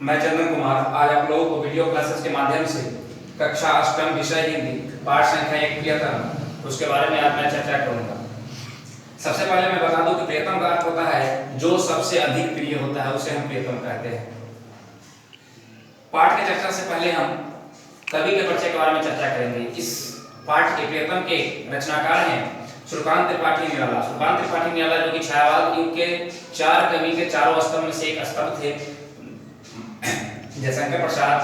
मैं चंदन कुमार आज आप लोगों को वीडियो क्लासेस के माध्यम से कक्षा अष्टम विषय हिंदी पाठ संख्या 1 प्रियतम उसके बारे में आज मैं चर्चा करूंगा। सबसे पहले मैं बता दूं कि प्रियतम का अर्थ होता है जो सबसे अधिक प्रिय होता है उसे हम प्रियतम कहते हैं। पाठ की चर्चा से पहले हम कवि के परिचय के बारे में चर्चा करेंगे। इस पाठ के प्रियतम के रचनाकार हैं सुरकांत त्रिपाठी निराला। सुरकांत त्रिपाठी निराला जो कि छायावाद युग के 4 कवि के चारों स्तंभ में से एक स्तंभ थे। जयशंकर प्रसाद,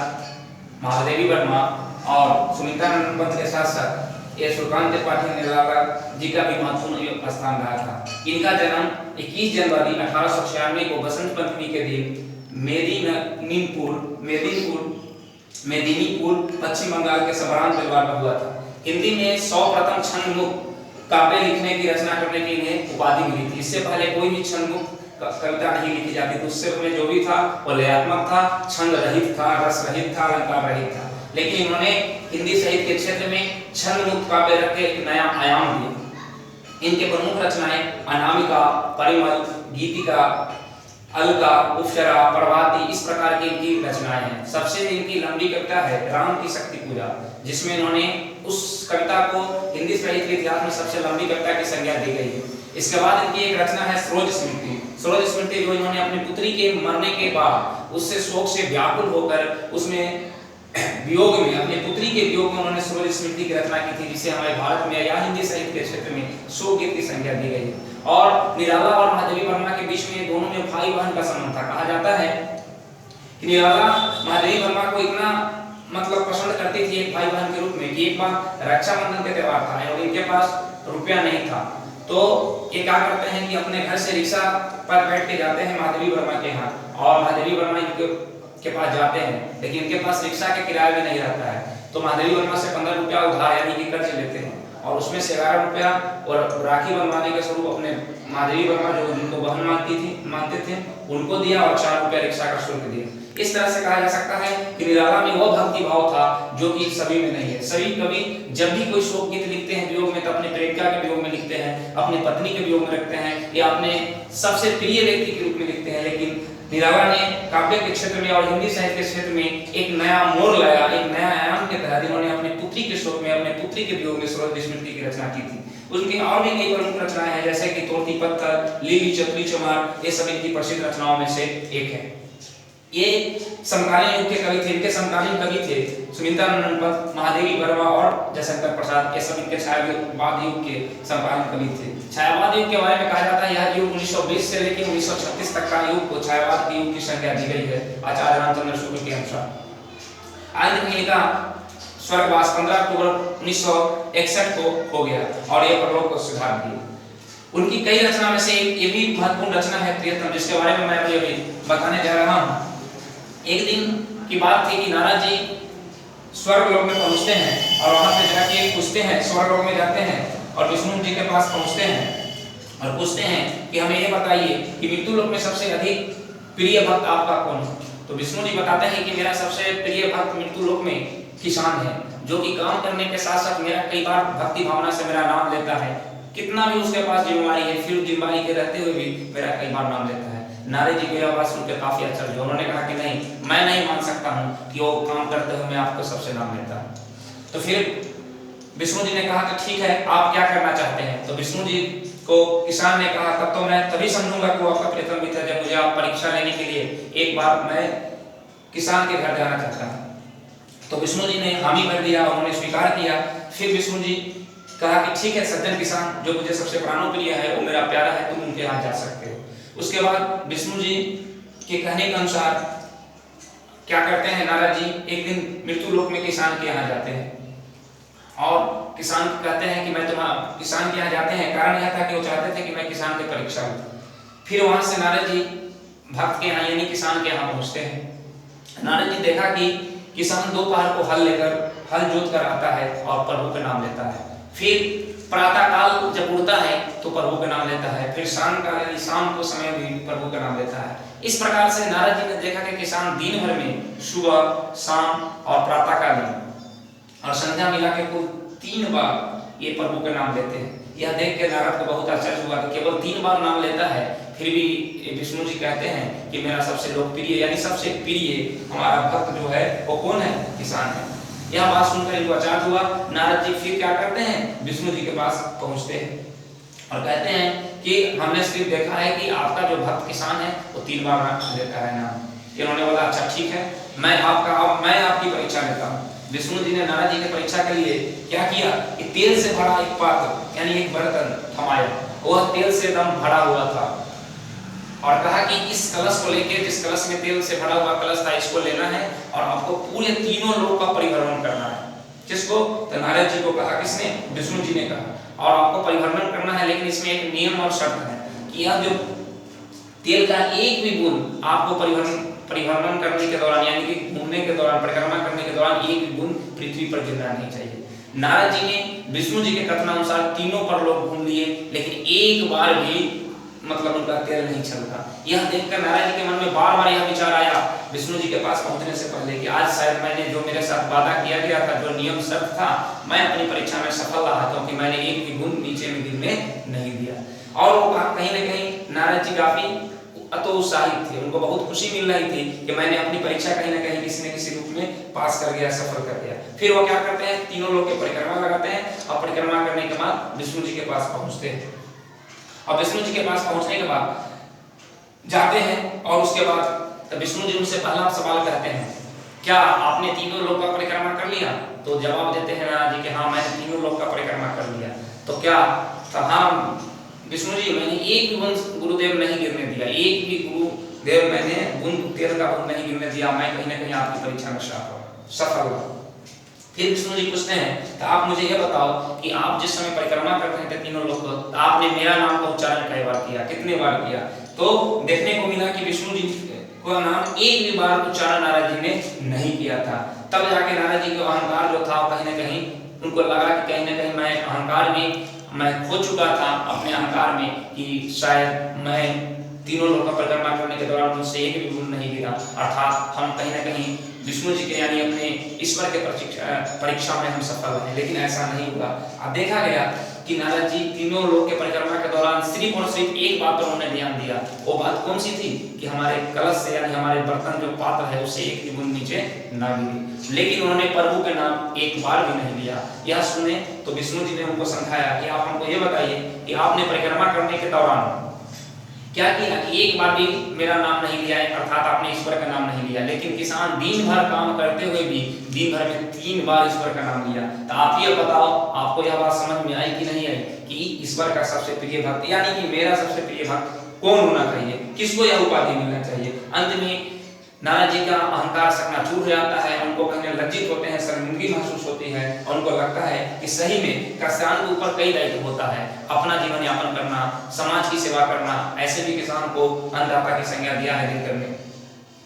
महादेवी वर्मा और सुनीता नंदन पंत के साथ साथ ये सुरकांत त्रिपाठी निराला जी का भी महत्वपूर्ण स्थान रहा था। इनका जन्म 21 जनवरी 1896 को बसंत पंचमी के दिन मेदिनीपुर पश्चिम बंगाल के सबरान परिवार में हुआ था। हिंदी में सर्वप्रथम छंदमुक्त काव्य लिखने की रचना करने की इन्हें उपाधि मिली थी। इससे पहले कोई भी छंदमुक्त कविता नहीं लिखी जाती थी। उससे पहले जो भी था वो लयात्मक था, छंद रहित था, रस रहित था, अलंकार रहित था। लेकिन इन्होंने हिंदी साहित्य के क्षेत्र में छंदमुक्त काव्य रख के एक नया आयाम दिया। इनके प्रमुख रचनाएं अनामिका, परिमल, गीतिका, अलका, उपसरा, प्रभाती इस प्रकार की इनकी रचनाएं हैं। सबसे इनकी लंबी कविता है राम की शक्ति पूजा, जिसमें इन्होंने उस कविता को हिंदी साहित्य के इतिहास में सबसे लंबी कविता की संज्ञा दी गई है। इसके बाद इनकी एक रचना है सरोज स्मृति। सरोज स्मृति जो इन्होंने अपनी पुत्री के मरने के बाद उससे शोक से व्याकुल होकर उसमें वियोग में अपनी पुत्री के वियोग में उन्होंने सरोज स्मृति की रचना की थी, जिसे हमारे भारत में या हिंदी साहित्य के क्षेत्र में शोक गीत की संज्ञा दी गई है। और निराला और महादेवी वर्मा के बीच में दोनों में भाई बहन का संबंध था। कहा जाता है कि निराला महादेवी वर्मा को इतना पसंद करती थी एक भाई बहन के रूप में कि एक बार रक्षाबंधन के त्योहार था और इनके पास रुपया नहीं था, तो ये क्या करते हैं कि अपने घर से रिक्शा पर बैठ के जाते हैं महादेवी वर्मा के यहाँ और महादेवी वर्मा के पास जाते हैं, लेकिन इनके पास रिक्शा के किराया भी नहीं रहता है। तो महादेवी वर्मा से 15 रुपया उधार यानी कि कर्ज लेते हैं और उसमें से 11 रुपया और राखी बनवाने के स्वरूप अपने महादेवी वर्मा जो जिनको बहन मानते थे उनको दिया और 4 रुपया रिक्शा का शुल्क दिया। इस तरह से कहा जा सकता है कि निराला में वो भक्ति भाव था जो कि सभी में नहीं है। सभी कवि जब भी कोई शोक गीत लिखते हैं वियोग में तो अपने प्रेमिका के वियोग में लिखते हैं, अपनी पत्नी के वियोग में लिखते हैं या अपने सबसे प्रिय व्यक्ति के रूप में लिखते हैं। लेकिन निराला ने काव्य के क्षेत्र में और हिंदी साहित्य के क्षेत्र में एक नया मोड़ लाया, एक नया आयाम के तहत इन्होंने अपनी पुत्री के शोक में अपने पुत्री के वियोग में सरोज स्मृति की रचना की थी। उनकी और भी कई प्रमुख रचनाएं हैं जैसे कि तोड़ती पत्थर, लीली चतुरी चमार, ये सब इनकी प्रसिद्ध रचनाओं में से एक है। ये समकालीन युग के कवि थे। इनके समकालीन कवि थे सुनीता नंदन पंत, महादेवी वर्मा और जयशंकर प्रसाद। ये सब इनके छायावाद युग के समकालीन कवि थे। छायावाद युग के बारे में कहा जाता है यह युग 1920 से लेकर 1936 तक का युग को छायावाद के युग की संज्ञा दी गई है आचार्य रामचंद्र शुक्ल के अनुसार। आज इनका स्वर्गवास 15 अक्टूबर 1961 को हो गया और ये परलोक को सुधार दिया। उनकी कई रचना में से ये भी महत्वपूर्ण रचना है प्रियतम, जिसके बारे में मैं अभी बताने जा रहा हूँ। एक दिन की बात थी कि नारद जी स्वर्ग लोक में पहुंचते हैं और वहां पे जाके पूछते हैं, स्वर्ग लोक में जाते हैं और विष्णु जी के पास पहुंचते हैं और पूछते हैं कि हमें ये बताइए कि मृत्यु लोक में सबसे अधिक प्रिय भक्त आपका कौन है। तो विष्णु जी बताते हैं कि मेरा सबसे प्रिय भक्त मृत्यु लोक में किसान है, जो कि काम करने के साथ साथ मेरा कई बार भक्ति भावना से मेरा नाम लेता है। कितना भी उसके पास जिम्मेवारी है फिर जिम्मेवारी के रहते हुए भी मेरा कई बार नाम लेता है। नारद जी मेरा बात सुनकर काफी आश्चर्य हुए। उन्होंने कहा कि नहीं, मैं नहीं मान सकता हूँ कि वो काम करते हुए मैं आपको सबसे नाम लेता हूँ। तो फिर विष्णु जी ने कहा कि ठीक है, आप क्या करना चाहते हैं। तो विष्णु जी को किसान ने कहा तब तो मैं तभी समझूंगा कि वो आपका प्रियतम मित्र है जब मुझे आप परीक्षा लेने के लिए एक बार मैं किसान के घर जाना चाहता हूँ। तो विष्णु जी ने हामी भर दिया, उन्होंने स्वीकार किया। फिर विष्णु जी कहा कि ठीक है, सज्जन किसान जो मुझे सबसे प्राणप्रिय है, वो मेरा प्यारा है, तुम उनके यहाँ जा सकते हो। उसके बाद विष्णु जी के कहने के अनुसार क्या करते हैं, नारद जी एक दिन मृत्यु लोक में किसान के यहाँ जाते हैं और किसान कहते हैं कि मैं तुम्हारा किसान के यहाँ जाते हैं। कारण यह था कि वो चाहते थे कि मैं किसान की परीक्षा लूं। फिर वहां से नारद जी भक्त के यहाँ यानी किसान के यहाँ पहुंचते हैं। नारद जी देखा कि किसान दोपहर को हल जोत कर आता है और प्रभु का नाम लेता है। फिर प्रातः काल जब उड़ता है तो प्रभु का नाम लेता है। फिर शाम को समय भी प्रभु का नाम लेता है। इस प्रकार से नारद जी ने देखा कि किसान दिन भर में सुबह, शाम और प्रातः काल और संध्या मिला के कुल 3 बार ये प्रभु का नाम लेते हैं। यह देख के नारद को बहुत आश्चर्य हुआ कि केवल 3 बार नाम लेता है, फिर भी विष्णु जी कहते हैं कि मेरा सबसे लोकप्रिय यानी सबसे प्रिय हमारा भक्त जो है वो कौन है, किसान है। यह बात सुनकर इनको अचानक हुआ। नारद जी फिर क्या करते हैं, विष्णु जी के पास पहुंचते हैं और कहते हैं कि हमने सिर्फ देखा है कि आपका जो भक्त किसान है वो 3 बार लेता है नाम। इन्होंने बोला अच्छा ठीक है, मैं आपकी परीक्षा लेता हूँ। विष्णु जी ने नारद जी की परीक्षा के लिए क्या किया कि तेल से भरा एक पात्र यानी एक बर्तन थमाया, वह तेल से एकदम भरा हुआ था और कहा कि इस कलश को लेके, जिस कलश में तेल से भरा हुआ कलश था, इसको लेना है और आपको पूरे तीनों लोक का परिभ्रमण करना है। किसको, तो नारद जी को कहा, किसने, विष्णु जी ने कहा, और आपको परिभ्रमण करना है, लेकिन इसमें एक नियम और शर्त है कि यह जो तेल का एक भी बूंद आपको परिभ्रमण करने के दौरान यानी कि घूमने के दौरान, परिक्रमा करने के दौरान एक भी बूंद पृथ्वी पर गिरना नहीं चाहिए। नारद जी ने विष्णु जी के कथनानुसार तीनों पर लोग घूम लिए, लेकिन एक बार भी मतलब उनका तेल नहीं चलता। यह देखकर नारद जी के मन में बार बार यह विचार आया विष्णु जी के पास पहुंचने से पहले कि आज शायद मैंने जो मेरे साथ वादा किया गया था, जो नियम शर्त था, मैं अपनी परीक्षा में सफल रहा क्योंकि मैंने एक भी बूंद नीचे में गिरने नहीं दिया। और वो कहीं न कहीं नारद जी काफी अतोत्साहित थे, उनको बहुत खुशी मिल रही थी कि मैंने अपनी परीक्षा कहीं न कहीं किसी न किसी रूप में पास कर गया, सफल कर गया। फिर वो क्या करते हैं, तीनों लोग की परिक्रमा लगाते हैं और परिक्रमा करने के बाद विष्णु जी के पास पहुंचते हैं। और विष्णु जी के पास पहुंचने के बाद जाते हैं और उसके बाद विष्णु जी उनसे पहला सवाल करते हैं, क्या आपने तीनों लोक का परिक्रमा कर लिया? तो जवाब देते हैं नारद जी कि हाँ मैंने तीनों लोक का परिक्रमा कर लिया। तो क्या, हाँ विष्णु जी मैंने एक भी बूंद गुरुदेव नहीं गिरने दिया, एक भी गुरुदेव मैंने बूंद तेल का बूंद नहीं गिरने दिया, मैं कहीं न कहीं आपकी परीक्षा में सफल हुआ। फिर विष्णु जी पूछते हैं, तो आप मुझे ये बताओ कि आप जिस समय परिक्रमा कर रहे थे तीनों लोग को, तो आपने मेरा नाम का उच्चारण कई बार किया, कितने बार किया? तो देखने को मिला कि विष्णु जी को नाम एक भी बार उच्चारण नारद जी ने नहीं किया था। तब जाके नारद जी का अहंकार जो था कहीं न कहीं उनको लगा कि कहीं न कहीं मैं अहंकार में मैं खो चुका था अपने अहंकार में कि शायद मैं तीनों लोग का परिक्रमा करने के दौरान मुझसे एक भी बूंद नहीं गिरा, अर्थात हम कहीं न कहीं विष्णु जी के यानी अपने ईश्वर के परीक्षा में हम सफल हैं। लेकिन ऐसा नहीं हुआ। अब देखा गया कि नारद जी तीनों लोग के परिक्रमा के दौरान सिर्फ और सिर्फ एक बात पर उन्होंने ध्यान दिया। वो बात कौन सी थी कि हमारे कलश से यानी हमारे बर्तन जो पात्र है उससे एक भी बूंद नीचे ना गिरी। लेकिन उन्होंने प्रभु के नाम एक बार भी नहीं लिया। यह सुने तो विष्णु जी ने उनको समझाया कि आप हमको ये बताइए कि आपने परिक्रमा करने के दौरान क्या किया कि एक बार भी मेरा नाम नहीं लिया है, अर्थात आपने ईश्वर का नाम नहीं लिया। लेकिन किसान दिन भर काम करते हुए भी दिन भर में 3 बार ईश्वर का नाम लिया। तो आप ये बताओ, आपको यह बात समझ में आई कि नहीं आई कि ईश्वर का सबसे प्रिय भक्त यानी कि मेरा सबसे प्रिय भक्त कौन होना चाहिए, किसको यह उपाधि मिलना चाहिए? अंत में नारद जी का अहंकार चकनाचूर हो जाता है, उनको कहने लज्जित होते हैं, शर्मिंदगी महसूस होती है और उनको लगता है कि सही में किसान के ऊपर कई दायित्व होता है, अपना जीवन यापन करना, समाज की सेवा करना। ऐसे भी किसान को अन्नदाता की संज्ञा दिया है दिनकर में।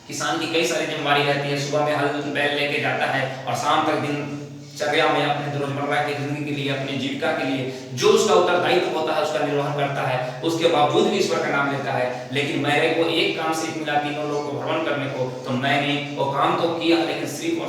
किसान की कई सारी जिम्मेदारी रहती है, सुबह में हल बैल लेके जाता है और शाम तक दिनचर्या में अपने रोजमर्रा की जिंदगी के लिए, अपनी जीविका के लिए जो उसका उत्तरदायित्व होता है उसका निर्वहन करता है। उसके बावजूद भी ईश्वर का नाम लेता है। लेकिन मेरे को एक काम सिर्फ मिला तीनों लोग को भ्रमण करने को, तो मैंने वो काम तो किया लेकिन सिर्फ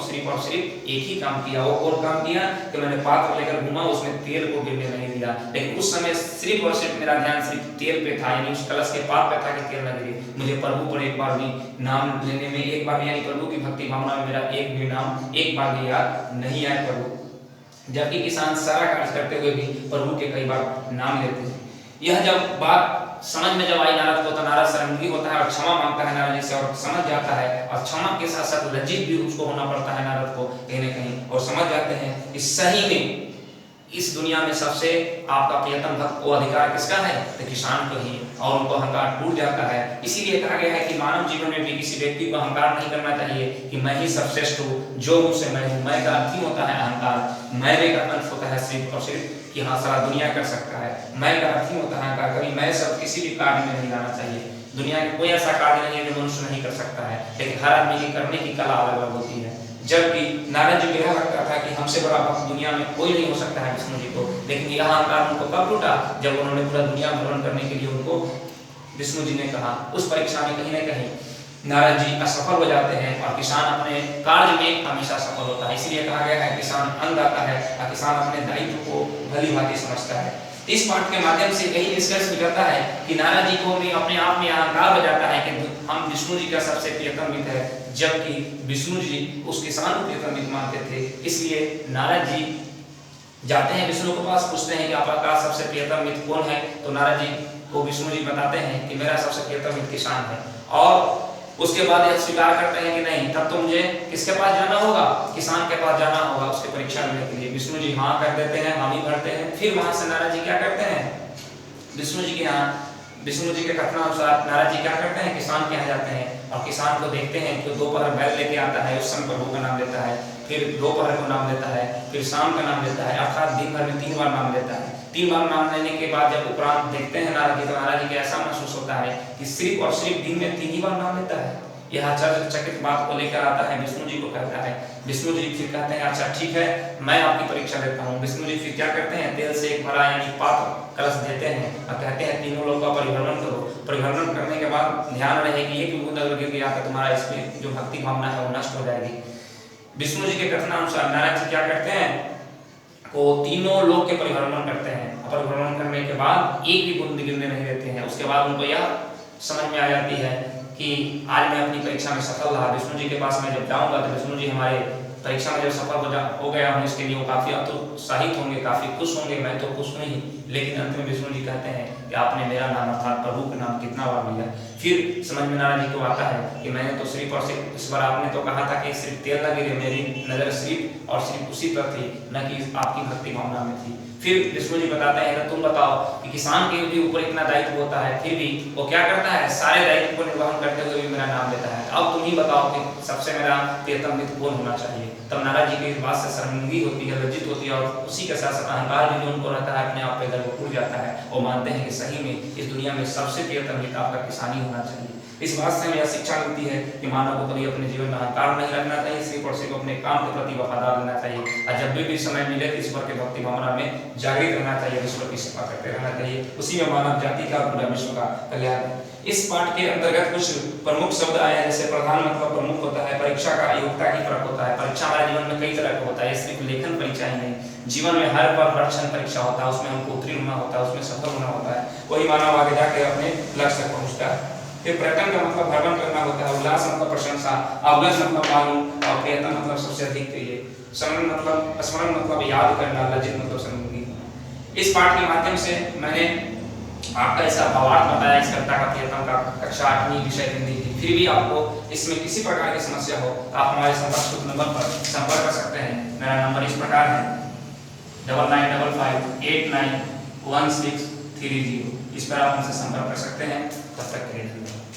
एक ही काम किया। वो और काम किया कि मैंने पात्र लेकर घूमा, उसमें तेल को गिरने नहीं दिया। लेकिन उस समय सिर्फ और सिर्फ मेरा ध्यान सिर्फ तेल पे था, यानी उस कलश के पात्र पे था कि तेल न गिरे। मुझे प्रभु पर एक बार भी नाम लेने में, एक बार यानी प्रभु की भक्ति भावना में मेरा एक भी नाम एक बार भी याद नहीं आया प्रभु। जबकि किसान सारा कार्य करते हुए भी प्रभु के कई बार नाम लेते हैं। यह जब बात समझ में जब आई नारद को, तो नारद शर्मिंदगी होता है और क्षमा मांगता है नारद जी से और समझ जाता है। और क्षमा के साथ साथ लज्जित भी उसको होना पड़ता है नारद को कहीं न कहीं, और समझ जाते हैं कि सही में इस दुनिया में सबसे आपका प्रियतम भक्त वो अधिकार किसका है, तो किसान को ही। और उनको अहंकार टूट जाता है। इसीलिए कहा गया है कि मानव जीवन में भी किसी व्यक्ति को अहंकार नहीं करना चाहिए कि मैं ही सर्वश्रेष्ठ हूँ, जो मुझसे मैं हूँ। मैं का अर्थ ही होता है अहंकार, मैंने का अर्थ होता है सिर्फ और सिर्फ कि हाँ सारा दुनिया कर सकता है। मैं का अर्थ ही होता है अहंकार। कभी मैं सब किसी भी कार्य में नहीं लाना चाहिए। दुनिया में कोई ऐसा कार्य नहीं है जो मनुष्य नहीं कर सकता है, लेकिन हर आदमी की करने की कला अलग अलग होती है। जबकि नारद जी को यह लगता था कि हमसे बड़ा भक्त दुनिया में कोई नहीं हो सकता है विष्णु जी को। लेकिन यह अहंकार उनको कब टूटा, जब उन्होंने पूरा दुनिया भ्रमण करने के लिए उनको विष्णु जी ने कहा। उस परीक्षा में कहीं न कहीं नारद जी असफल हो जाते हैं और किसान अपने कार्य में हमेशा सफल होता है। इसलिए कहा गया है किसान अन्नदाता है और किसान अपने दायित्व को भली भांति समझता है। इस पाठ के माध्यम से यही निष्कर्ष निकलता है कि नारद जी को भी अपने आप में अहंकार हो जाता है कि हम विष्णु जी का सबसे प्रियतम मित्र है, जबकि विष्णु जी उस किसान को प्रियतम मित्र मानते थे। इसलिए नारद जी जाते हैं विष्णु के पास, पूछते हैं कि आपका सबसे प्रियतम मित्र कौन है। तो नारद जी को विष्णु जी बताते हैं कि मेरा सबसे प्रियतम मित्र किसान है। और उसके बाद यह स्वीकार करते हैं कि नहीं, तब तो मुझे किसके पास जाना होगा, किसान के पास जाना होगा उसके परीक्षा लेने के लिए। विष्णु जी हाँ कर देते हैं, हामी भरते हैं। फिर वहां से नारद जी क्या करते हैं, विष्णु जी के यहाँ, विष्णु जी के कथनानुसार नारद जी क्या करते हैं, किसान के यहाँ जाते हैं और किसान को देखते हैं कि दोपहर बैल लेके आता है, उस समय प्रभु का नाम लेता है, फिर दोपहर को नाम लेता है, फिर शाम का नाम लेता है, अर्थात दिन भर में 3 बार नाम लेता है। 3 बार नाम लेने के बाद जब उपरांत देखते हैं नारद जी, तो नारद जी को ऐसा महसूस होता है कि सिर्फ और सिर्फ दिन में 3 ही बार नाम लेता है। यह आश्चर्यचकित बात को लेकर आता है, विष्णु जी को कहता है। विष्णु जी फिर कहते हैं अच्छा ठीक है, मैं आपकी परीक्षा लेता हूँ। विष्णु जी फिर क्या करते हैं, तेल से एक भरा यानी पात्र कलश देते हैं और कहते हैं तीनों लोग का परिभ्रमण करो। परिभ्रमण करने के बाद ध्यान रहे कि एक बूंद अगर गिर गया तो तुम्हारा इसमें जो भक्ति भावना है वो नष्ट हो जाएगी। विष्णु जी के कथनानुसार नारद जी क्या करते हैं, को तीनों लोग के परिभ्रमण करते हैं। परिभ्रमण करने के बाद एक भी बूंद गिरने नहीं देते हैं। उसके बाद उनको यह समझ में आ जाती है कि आज मैं अपनी परीक्षा में सफल रहा। विष्णु जी के पास मैं जब जाऊंगा तो विष्णु जी हमारे परीक्षा में जब सफल हो गया हूँ, इसके लिए वो काफी उत्साहित होंगे, काफी खुश होंगे। मैं तो खुश नहीं, लेकिन अंत में विष्णु जी कहते हैं कि आपने मेरा नाम अर्थात प्रभु का नाम कितना बार लिया। फिर समझ में नारद जी को आता है कि मैंने तो सिर्फ और सिर्फ इस बार आपने तो कहा था कि सिर्फ तेल न गिरे, मेरी नजर सिर्फ और सिर्फ उसी पर थी, न कि आपकी भक्ति भावना में थी। फिर विष्णु जी बताते हैं तुम बताओ कि किसान के भी ऊपर इतना दायित्व होता है, फिर भी वो क्या करता है, सारे दायित्व को निर्वहन करते हुए भी मेरा नाम लेता है। अब तुम ही बताओ कि सबसे मेरा प्रियतम मित्र कौन होना चाहिए। तब नारद जी की इस बात से शर्मिंदगी होती है, लज्जित होती है, और उसी के साथ साथ अहंकार भी जो उनको रहता है अपने आप पे गर्व उड़ जाता है। वो मानते हैं कि सही में इस दुनिया में सबसे प्रियतम मित्र आपका किसान ही होना चाहिए। इस बात से हमें यह शिक्षा मिलती है कि मानव को कभी अपने जीवन में अहंकार नहीं रखना चाहिए, सिर्फ और सिर्फ अपने काम के प्रति वफादार रहना चाहिए और जब भी समय मिले तो ईश्वर के भक्ति भावना में जागृत रहना चाहिए, ईश्वर की सेवा करते रहना चाहिए। उसी में मानव जाति का पूरा विश्व का कल्याण है। इस पाठ के अंतर्गत कुछ प्रमुख शब्द आए हैं, जैसे प्रधान मतलब प्रमुख होता है, परीक्षा का योग्यता की फर्क होता है। परीक्षा हमारे जीवन में कई तरह का होता है, सिर्फ लेखन परीक्षा ही नहीं, जीवन में हर पल हर क्षण परीक्षा होता है, उसमें हमको उत्तीर्ण होना होता है, उसमें सफल होना होता है, वही मानव आगे जाके अपने लक्ष्य तक पहुंचता है। फिर पर्यटन का मतलब भ्रमण करना होता है, उल्लास मतलब प्रशंसा, अवलस मतलब मालूम, और प्रियतम मतलब सबसे अधिक प्रिय, स्मरण मतलब याद करना, लज्जित मतलब शर्मिंदगी। इस पाठ के माध्यम से मैंने आपका ऐसा भावार्थ बताया इस कविता का, प्रियतम का, कक्षा 8वीं विषय हिंदी थी। फिर भी आपको इसमें किसी प्रकार की समस्या हो तो आप हमारे संपर्क नंबर पर संपर्क कर सकते हैं। मेरा नंबर इस प्रकार है 9955891630। इस पर आप हमसे संपर्क कर सकते हैं। तब तक के लिए